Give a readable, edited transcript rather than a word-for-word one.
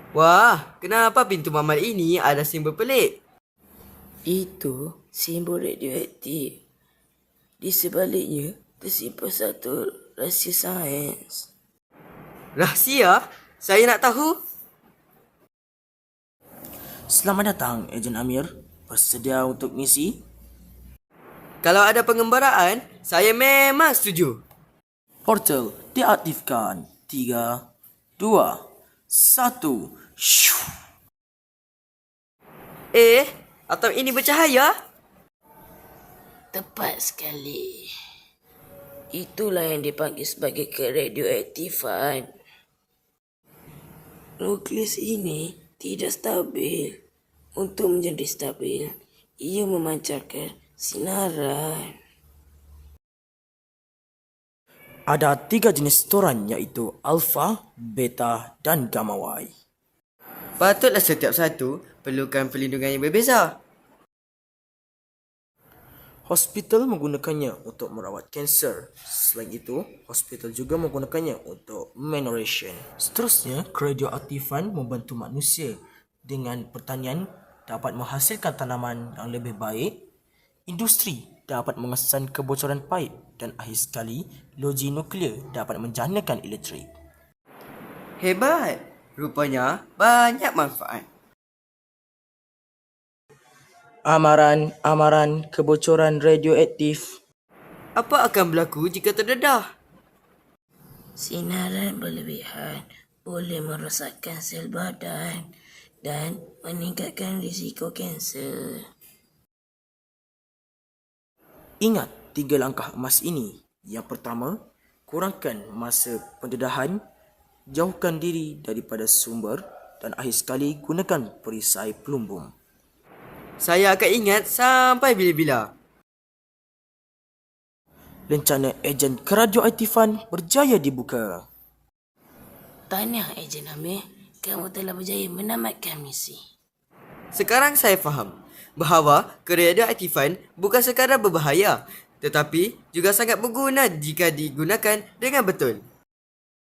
Wah, kenapa pintu mamal ini ada simbol pelik? Itu simbol radioaktif. Di sebaliknya tersimpan satu rahsia sains. Rahsia? Saya nak tahu. Selamat datang, Ejen Amir. Bersedia untuk misi? Kalau ada pengembaraan, saya memang setuju. Portal diaktifkan. 3, 2, 1. Shoo. Atau ini bercahaya? Tepat sekali. Itulah yang dipanggil sebagai keradioaktifan. Nukleus ini tidak stabil. Untuk menjadi stabil, ia memancarkan sinaran. Ada 3 jenis setoran iaitu alfa, beta dan gamma Y. Patutlah setiap satu perlukan perlindungan yang berbeza. Hospital menggunakannya untuk merawat kanser. Selain itu, hospital juga menggunakannya untuk menoration. Seterusnya, keradioaktifan membantu manusia dengan pertanian dapat menghasilkan tanaman yang lebih baik. Industri dapat mengesan kebocoran paip dan akhir sekali, loji nuklear dapat menjanakan elektrik. Hebat. Rupanya banyak manfaat. Amaran kebocoran radioaktif. Apa akan berlaku jika terdedah? Sinaran berlebihan boleh merosakkan sel badan dan meningkatkan risiko kanser. Ingat 3 langkah emas ini. Yang pertama, kurangkan masa pendedahan, jauhkan diri daripada sumber dan akhir sekali gunakan perisai pelumbung. Saya akan ingat sampai bila-bila. Rencana ejen keradioaktifan berjaya dibuka. Tahniah Ejen Amir, kamu telah berjaya menamatkan misi. Sekarang saya faham bahawa keradioaktifan bukan sekadar berbahaya, tetapi juga sangat berguna jika digunakan dengan betul.